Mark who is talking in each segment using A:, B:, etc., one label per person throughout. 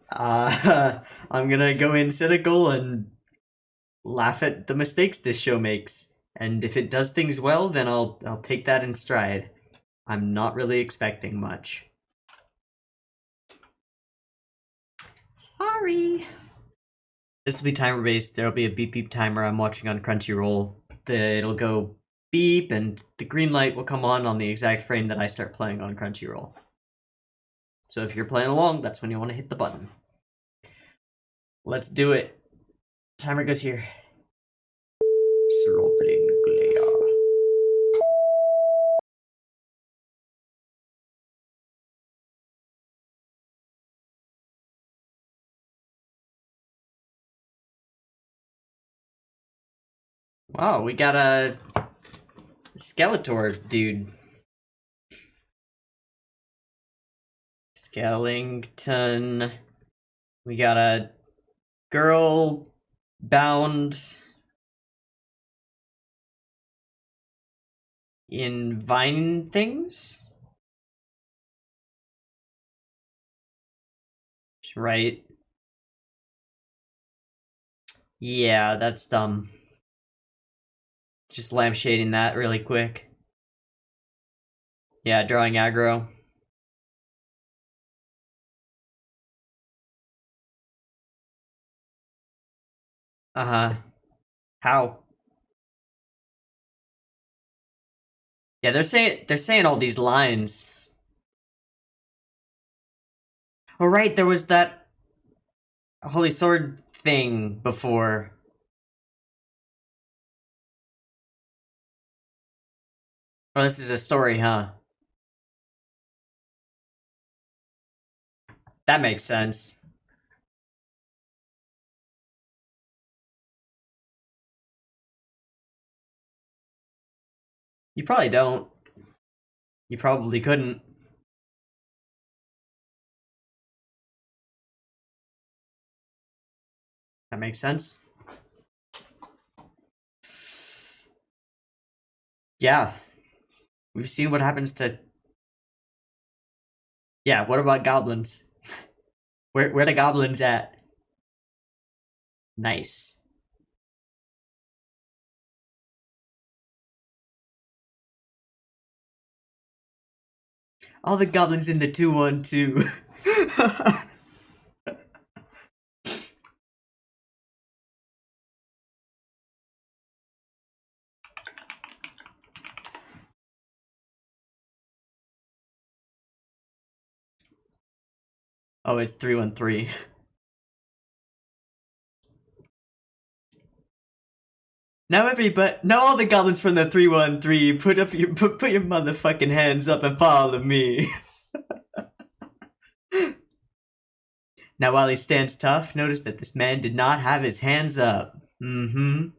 A: I'm gonna go in cynical and laugh at the mistakes this show makes. And if it does things well, then I'll take that in stride. I'm not really expecting much. Sorry. This will be timer based. There'll be a beep beep timer I'm watching on Crunchyroll. It'll go beep and the green light will come on the exact frame that I start playing on Crunchyroll. So if you're playing along, that's when you want to hit the button. Let's do it. Timer goes here. Slobbling glare. Wow, we got a Skeletor dude. Skellington. We got a girl bound in vine things? Right. Yeah, that's dumb. Just lampshading that really quick. Yeah, drawing aggro. Uh-huh. How? Yeah, they're saying all these lines. Oh right, there was that Holy Sword thing before. Oh, this is a story, huh? That makes sense. You probably don't. You probably couldn't. That makes sense. Yeah. We've seen what happens to... Yeah, what about goblins? Where the goblins at? Nice. All the goblins in the 2-1-2. Oh, it's 3-1-3. Now all the goblins from the 3-1-3, put your motherfucking hands up and follow me. Now while he stands tough, notice that this man did not have his hands up. Mm-hmm.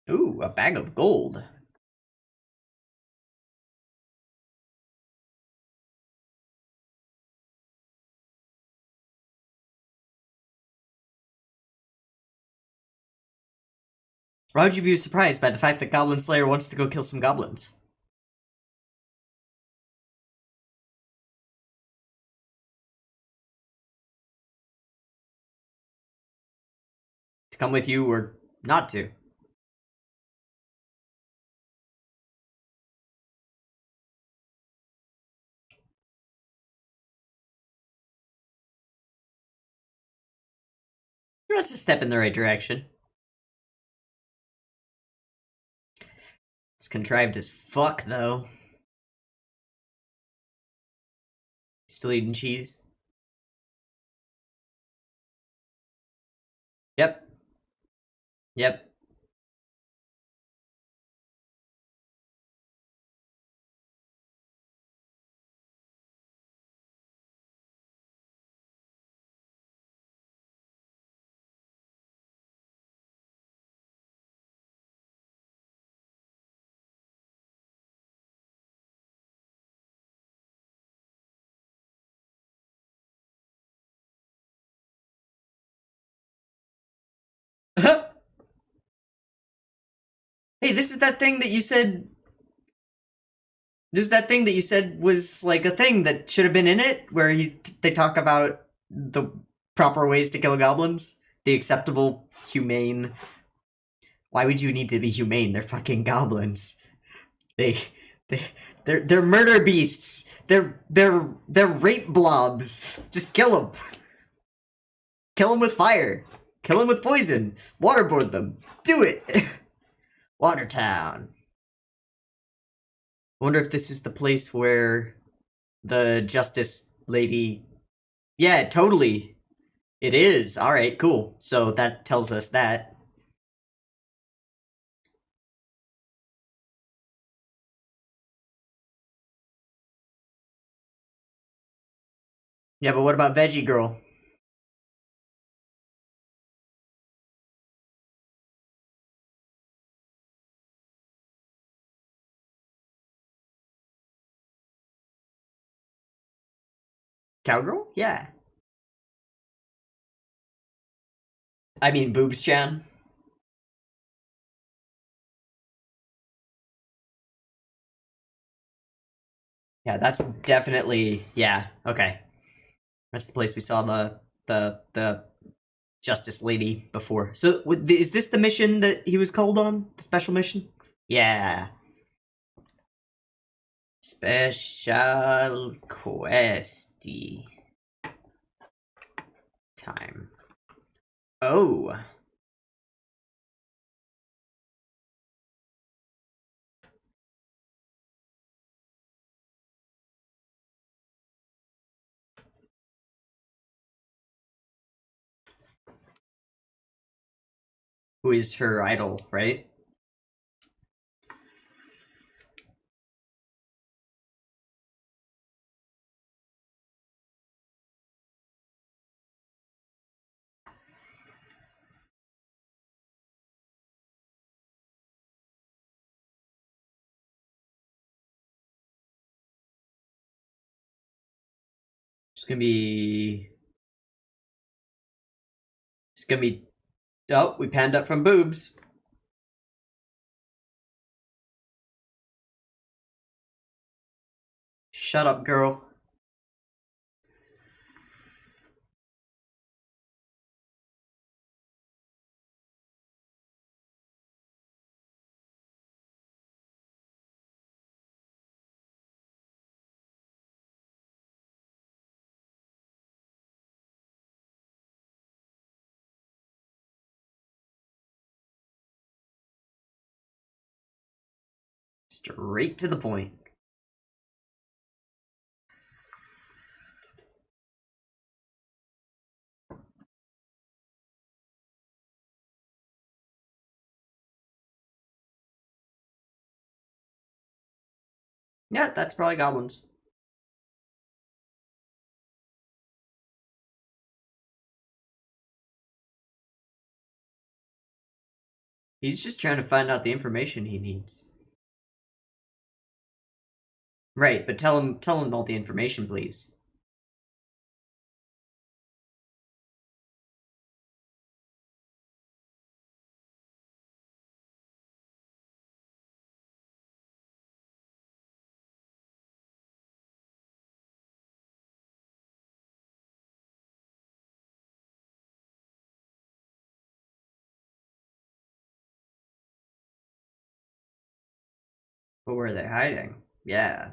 A: Ooh, a bag of gold. Why would you be surprised by the fact that Goblin Slayer wants to go kill some goblins? To come with you or not to? That's a step in the right direction. It's contrived as fuck, though. Still eating cheese. Yep. Yep. Hey, this is that thing that you said. This is that thing that you said was like a thing that should have been in it, where they talk about the proper ways to kill goblins, the acceptable, humane. Why would you need to be humane? They're fucking goblins. They, they, they're murder beasts. They're rape blobs. Just kill them. Kill them with fire. Kill them with poison. Waterboard them. Do it. Watertown. I wonder if this is the place where the justice lady. Yeah, totally. It is. Alright, cool. So that tells us that. Yeah, but what about Veggie Girl? Cowgirl? Yeah. I mean, Boobs-chan. Yeah, that's definitely... Yeah, okay. That's the place we saw the Justice Lady before. So, is this the mission that he was called on? The special mission? Yeah. Special questy time. Oh. Who is her idol, right? It's gonna be... It's gonna be... Oh, we panned up from boobs. Shut up, girl. Straight to the point. Yeah, that's probably goblins. He's just trying to find out the information he needs. Right, but tell him all the information, please. But where are they hiding? Yeah.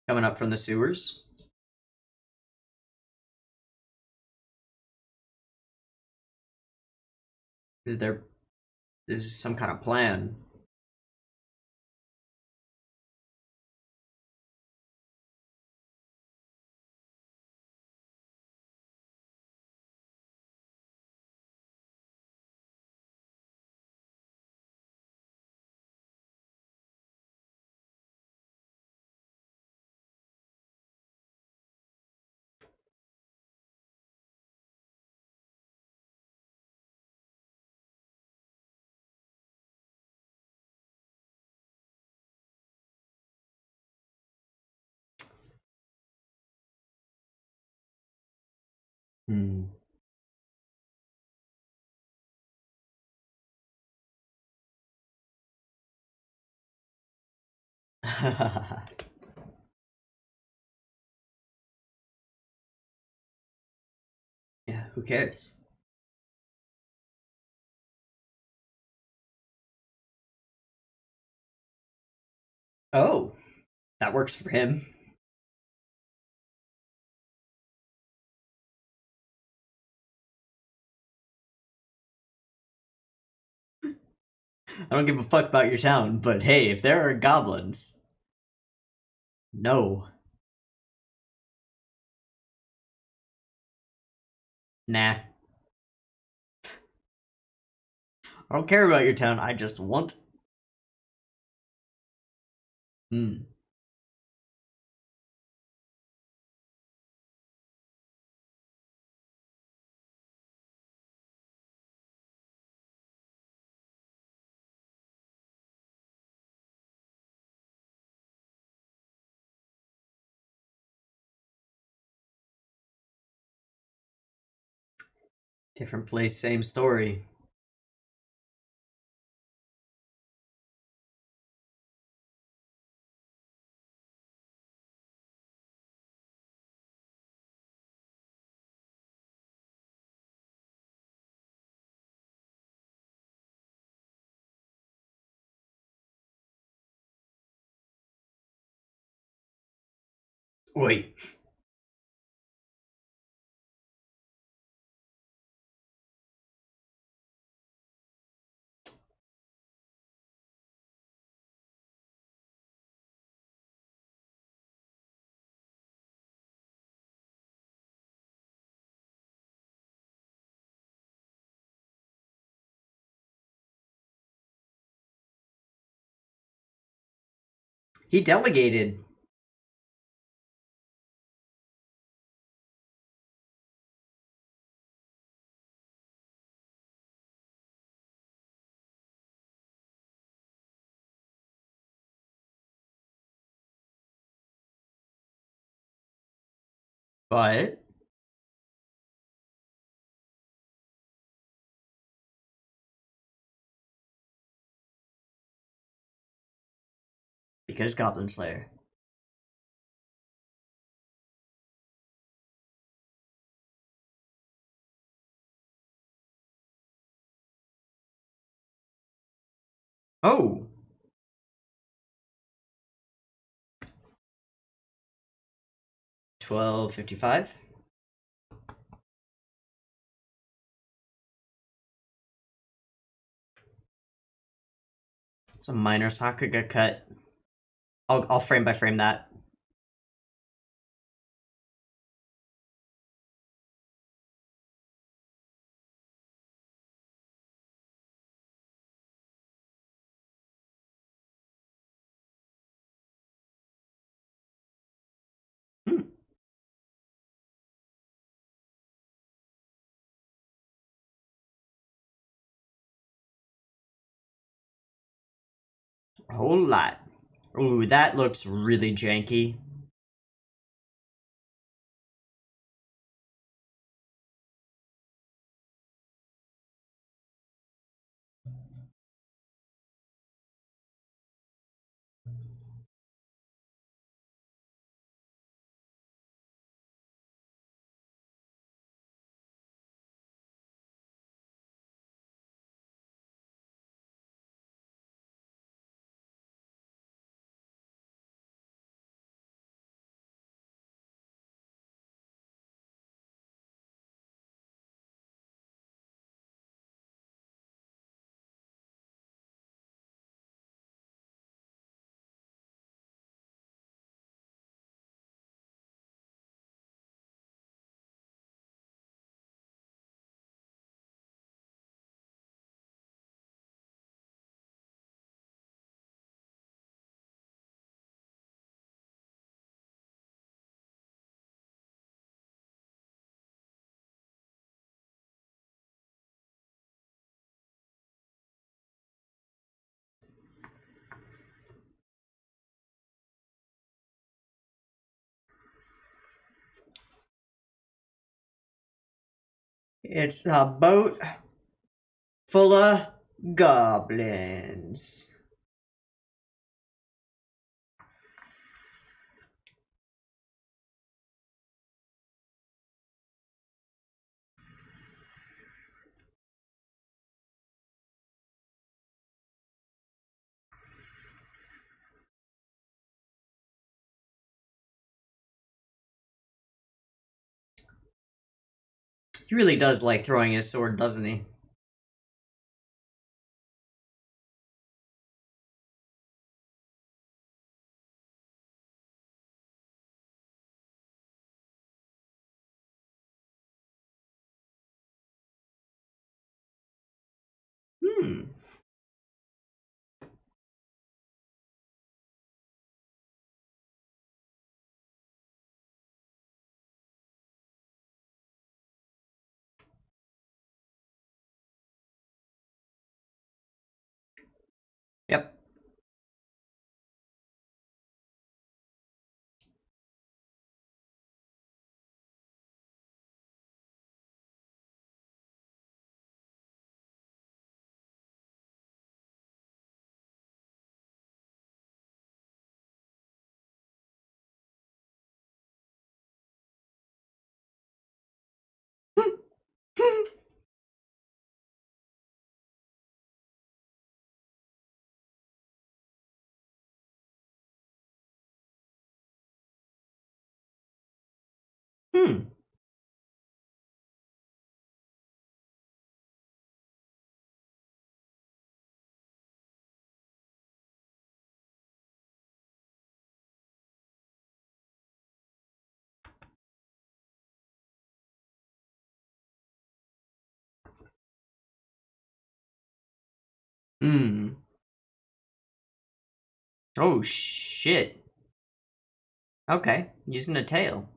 A: Coming up from the sewers? Is there... This is some kind of plan. Hmm. Yeah, who cares? Oh, that works for him. I don't give a fuck about your town, but hey, if there are goblins, no. Nah. I don't care about your town, I just want. Hmm. Different place, same story. Wait. He delegated. But because Goblin Slayer. Oh. 12:55. It's a minor Sakuga cut. I'll frame by frame that. Hmm. A whole lot. Ooh, that looks really janky. It's a boat full of goblins. He really does like throwing his sword, doesn't he? Hmm. Yep. Hmm. Hmm. Oh shit. Okay, using a tail.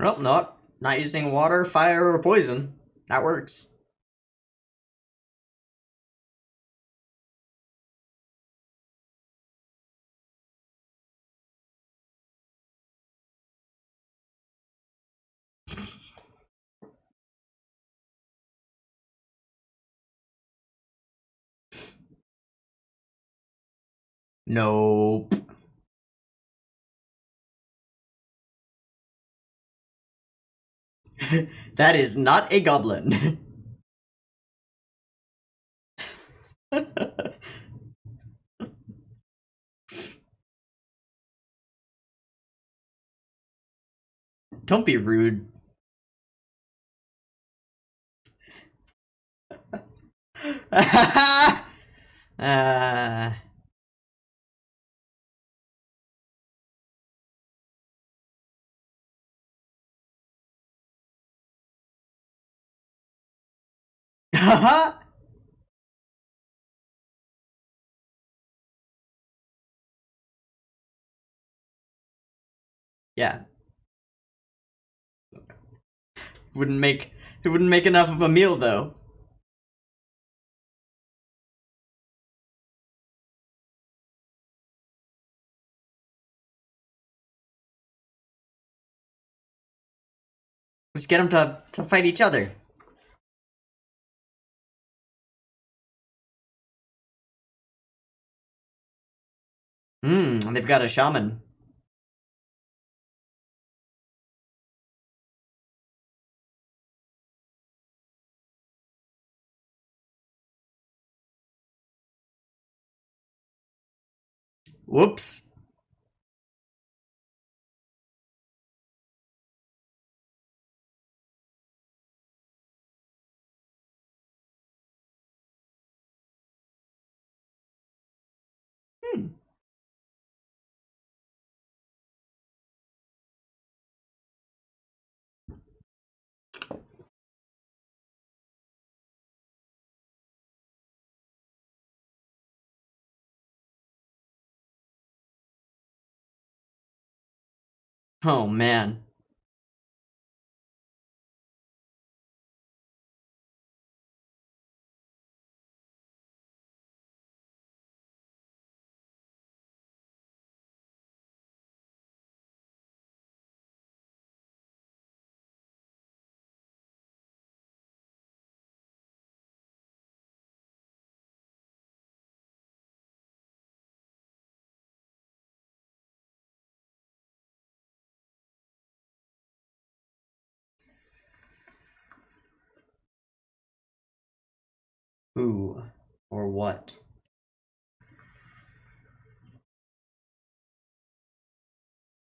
A: Well, not using water, fire, or poison. That works. Nope. That is not a goblin. Don't be rude. uh, yeah, wouldn't make it wouldn't make enough of a meal though. Just get them to fight each other. And they've got a shaman. Whoops. Oh, man. Who or what?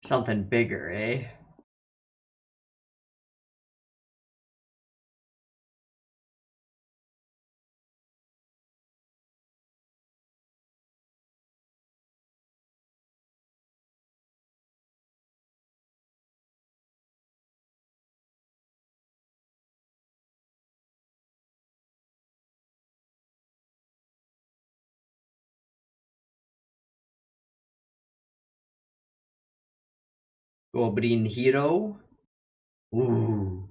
A: Something bigger, eh? Goblin hero? Ooh.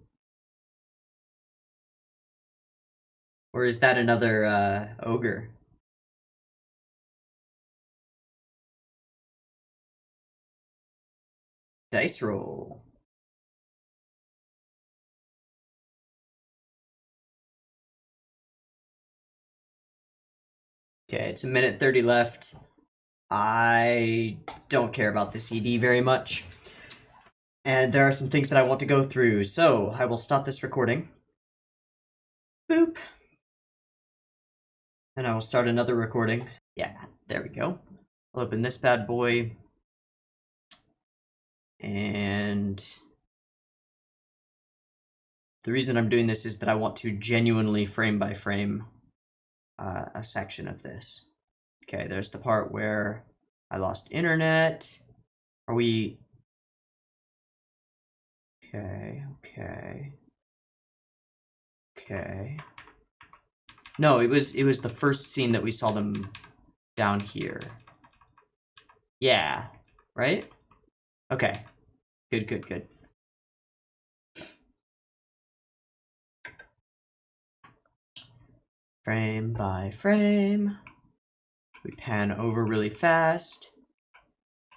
A: Or is that another ogre? Dice roll. Okay, it's a minute 30 left. I don't care about the CD very much. And there are some things that I want to go through, so I will stop this recording. Boop. And I will start another recording. Yeah, there we go. I'll open this bad boy. And the reason I'm doing this is that I want to genuinely frame by frame a section of this. Okay, there's the part where I lost internet. Are we... Okay. No, it was the first scene that we saw them down here. Yeah, right? Okay. Good. Frame by frame. We pan over really fast.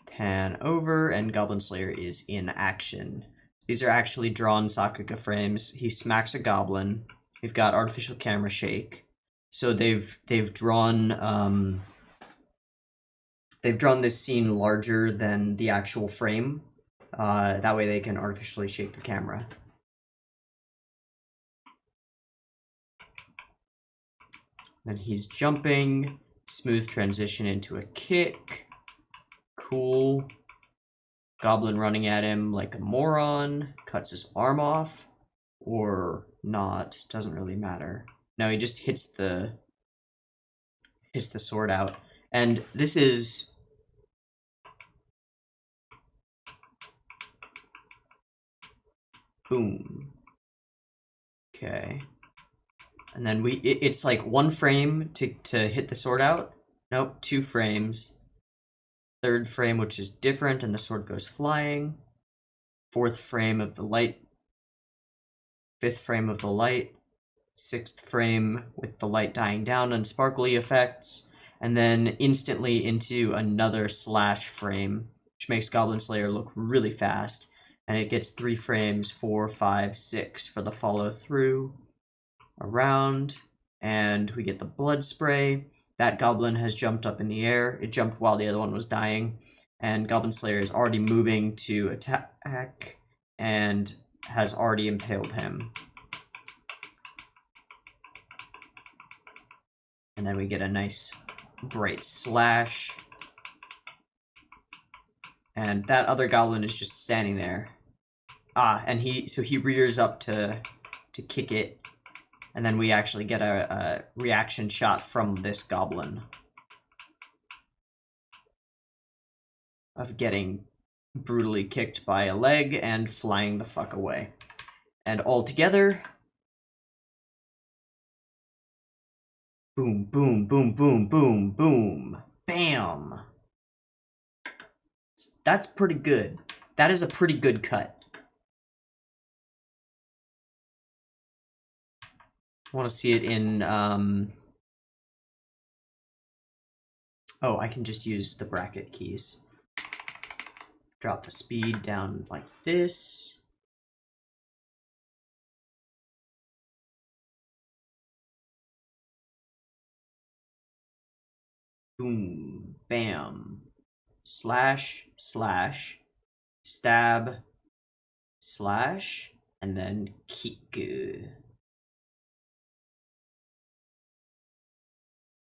A: Pan over, and Goblin Slayer is in action. These are actually drawn Sakuga frames. He smacks a goblin. We've got artificial camera shake. So they've drawn this scene larger than the actual frame. That way they can artificially shake the camera. Then he's jumping. Smooth transition into a kick. Cool. Goblin running at him like a moron. Cuts his arm off. Or not. Doesn't really matter. No, he just hits the sword out. And this is... Boom. Okay. And then it's like 1 frame to hit the sword out. Nope, 2 frames. 3rd frame, which is different, and the sword goes flying. 4th frame of the light. 5th frame of the light. 6th frame with the light dying down and sparkly effects. And then instantly into another slash frame, which makes Goblin Slayer look really fast. And it gets 3 frames, 4, 5, 6 for the follow through. Around, and we get the blood spray. That goblin has jumped up in the air. It jumped while the other one was dying, and Goblin Slayer is already moving to attack and has already impaled him. And then we get a nice bright slash. And that other goblin is just standing there. Ah, and he rears up to kick it, and then we actually get a reaction shot from this goblin of getting brutally kicked by a leg and flying the fuck away. And all together, boom, boom, boom, boom, boom, boom, bam. That's pretty good. That is a pretty good cut. I want to see it in, oh, I can just use the bracket keys. Drop the speed down like this. Boom, bam, slash, slash, stab, slash, and then kick.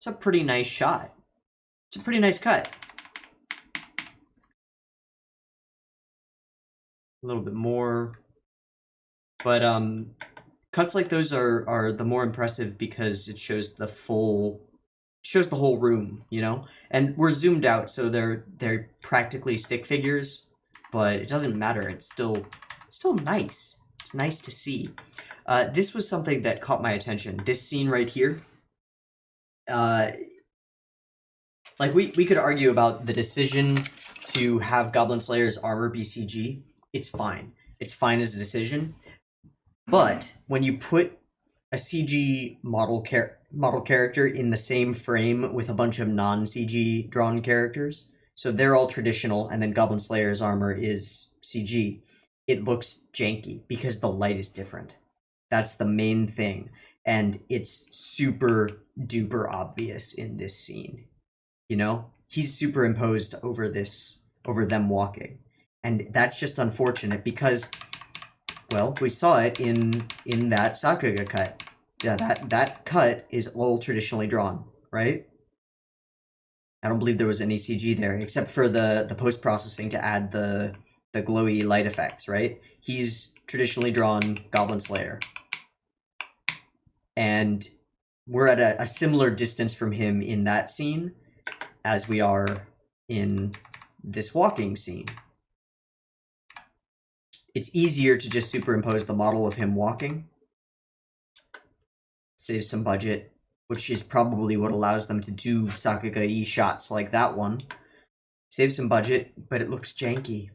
A: It's a pretty nice shot. It's a pretty nice cut. A little bit more. But cuts like those are the more impressive because it shows the whole room, you know? And we're zoomed out, so they're practically stick figures, but it doesn't matter. It's still nice. It's nice to see. This was something that caught my attention. This scene right here. Like we could argue about the decision to have Goblin Slayer's armor be CG. It's fine. It's fine as a decision. But when you put a CG model character in the same frame with a bunch of non-CG drawn characters, so they're all traditional, and then Goblin Slayer's armor is CG, it looks janky because the light is different. That's the main thing. And it's super duper obvious in this scene. You know? He's superimposed over them walking. And that's just unfortunate because, well, we saw it in that Sakuga cut. Yeah, that cut is all traditionally drawn, right? I don't believe there was any CG there, except for the post-processing to add the glowy light effects, right? He's traditionally drawn Goblin Slayer. And we're at a similar distance from him in that scene as we are in this walking scene. It's easier to just superimpose the model of him walking. Save some budget, which is probably what allows them to do Sakuga-y shots like that one. Save some budget, but it looks janky.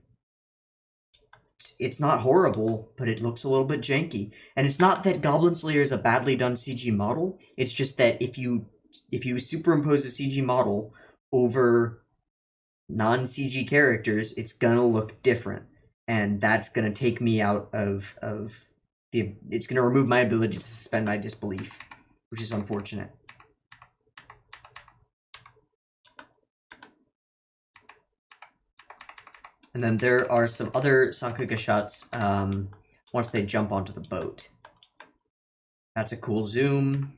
A: It's not horrible, but it looks a little bit janky. And it's not that Goblin Slayer is a badly done CG model. It's just that if you superimpose a CG model over non-CG characters, it's gonna look different. And that's gonna take me out of the... It's gonna remove my ability to suspend my disbelief, which is unfortunate. And then there are some other Sakuga shots once they jump onto the boat. That's a cool zoom.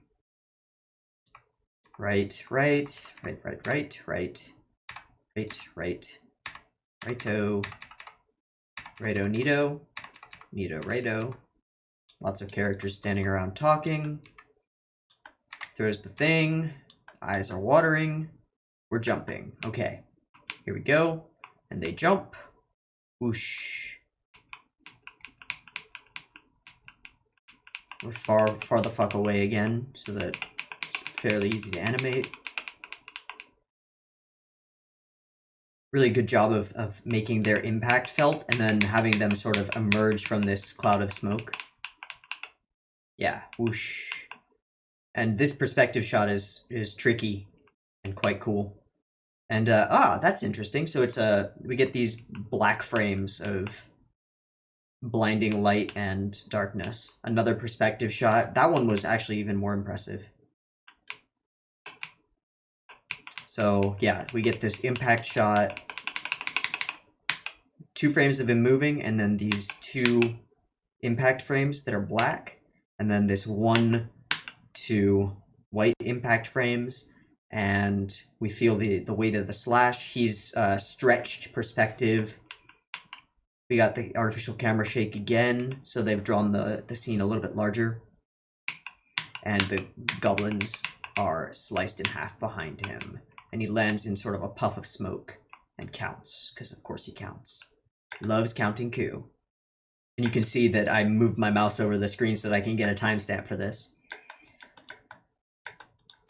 A: Right, right, right, right, right, right, right, right, righto, righto, neato, neato, righto. Lots of characters standing around talking. Throws the thing. Eyes are watering. We're jumping. Okay, here we go. And they jump. Whoosh. We're far the fuck away again, so that it's fairly easy to animate. Really good job of making their impact felt, and then having them sort of emerge from this cloud of smoke. Yeah, whoosh. And this perspective shot is tricky and quite cool. And, that's interesting. So it's we get these black frames of blinding light and darkness. Another perspective shot. That one was actually even more impressive. So, yeah, we get this impact shot. 2 frames of him moving, and then these 2 impact frames that are black. And then this 1, 2 white impact frames. and we feel the weight of the slash. He's stretched perspective. We got the artificial camera shake again, so they've drawn the scene a little bit larger. And the goblins are sliced in half behind him. And he lands in sort of a puff of smoke and counts, because of course he counts. Loves counting coup. And you can see that I moved my mouse over the screen so that I can get a timestamp for this.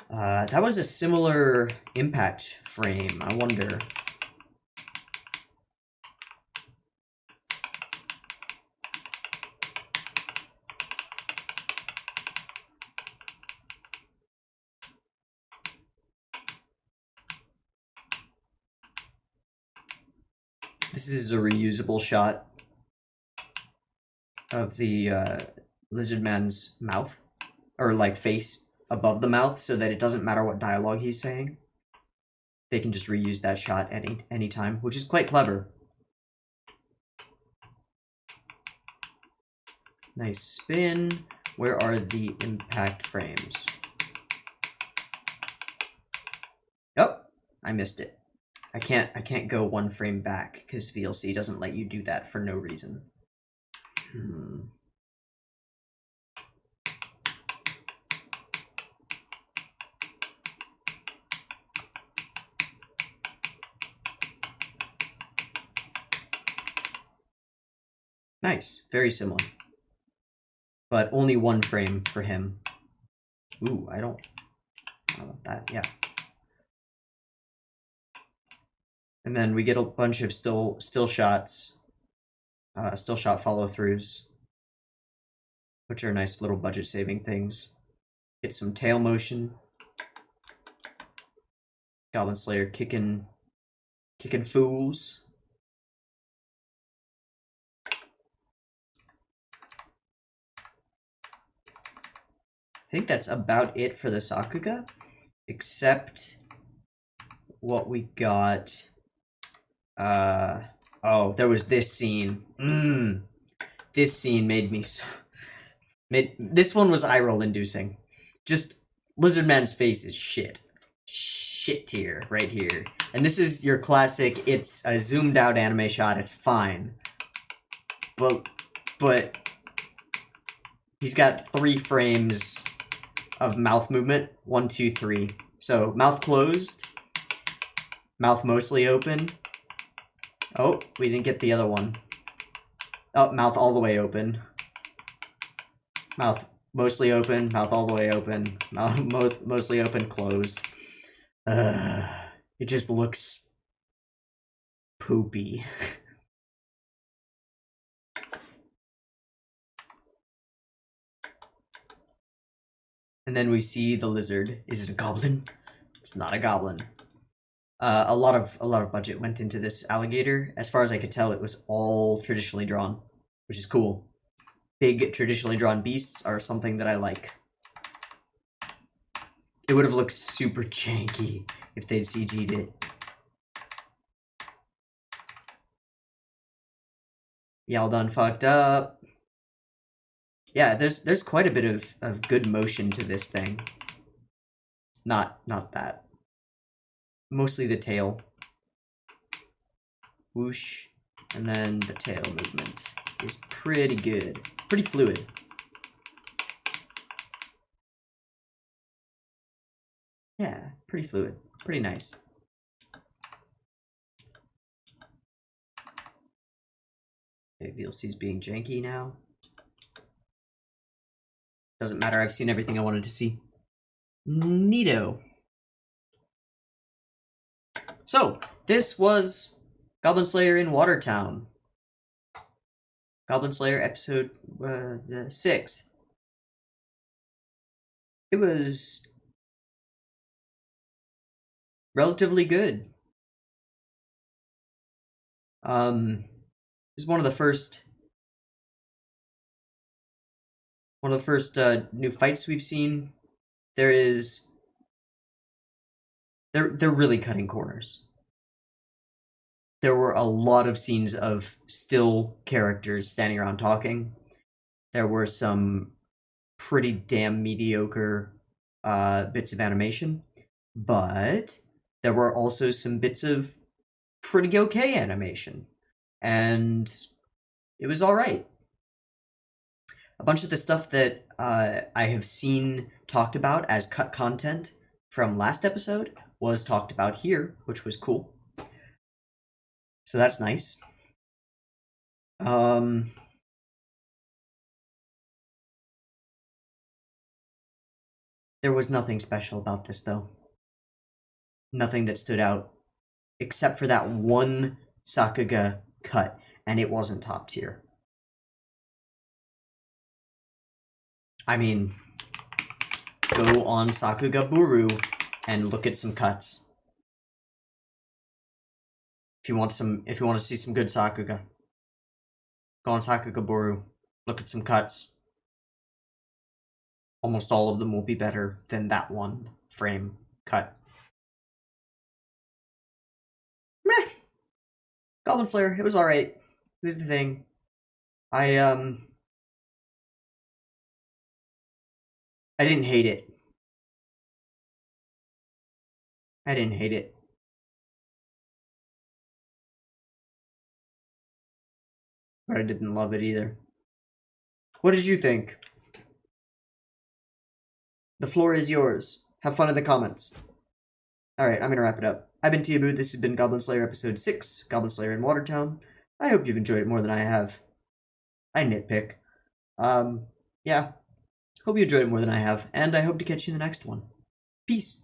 A: That was a similar impact frame, I wonder. This is a reusable shot of the lizard man's mouth, or like face above the mouth, so that it doesn't matter what dialogue he's saying. They can just reuse that shot at any time, which is quite clever. Nice spin. Where are the impact frames? Oh, I missed it. I can't go one frame back because VLC doesn't let you do that for no reason. Nice, very similar. But only one frame for him. Ooh, I don't want that, yeah. And then we get a bunch of still shots, still shot follow-throughs, which are nice little budget-saving things. Get some tail motion. Goblin Slayer kicking fools. I think that's about it for the Sakuga, except what we got. Oh, there was this scene. This scene made me this one was eye roll inducing. Just Lizard Man's face is shit tier right here. And this is your classic, it's a zoomed out anime shot, it's fine. But he's got 3 frames of mouth movement. 1, 2, 3. So mouth closed, mouth mostly open. Oh, we didn't get the other one. Oh, mouth all the way open. Mouth mostly open, mouth all the way open, mouth mostly open, closed. It just looks poopy. And then we see the lizard. Is it a goblin? It's not a goblin. A lot of budget went into this alligator. As far as I could tell, it was all traditionally drawn, which is cool. Big traditionally drawn beasts are something that I like. It would have looked super janky if they'd CG'd it. Y'all done fucked up. Yeah, there's quite a bit of good motion to this thing. Not that. Mostly the tail. Whoosh. And then the tail movement is pretty good. Pretty fluid. Yeah, pretty fluid. Pretty nice. Okay, VLC's being janky now. Doesn't matter, I've seen everything I wanted to see. Neato. So, this was Goblin Slayer in Watertown. Goblin Slayer episode 6. It was relatively good. This is one of the first new fights we've seen. They're really cutting corners. There were a lot of scenes of still characters standing around talking. There were some pretty damn mediocre bits of animation. but there were also some bits of pretty okay animation, and it was all right. A bunch of the stuff that I have seen talked about as cut content from last episode was talked about here, which was cool. So that's nice. There was nothing special about this, though. Nothing that stood out, except for that one Sakuga cut, and it wasn't top tier. I mean, go on Sakuga Buru and look at some cuts. If you want to see some good Sakuga, go on Sakuga Buru, look at some cuts. Almost all of them will be better than that one frame cut. Meh. Goblin Slayer, it was alright. Here's the thing. I didn't hate it. I didn't hate it. But I didn't love it either. What did you think? The floor is yours. Have fun in the comments. Alright, I'm gonna wrap it up. I've been Teeaboo. This has been Goblin Slayer Episode 6, Goblin Slayer in Watertown. I hope you've enjoyed it more than I have. I nitpick. Yeah. Hope you enjoyed it more than I have, and I hope to catch you in the next one. Peace.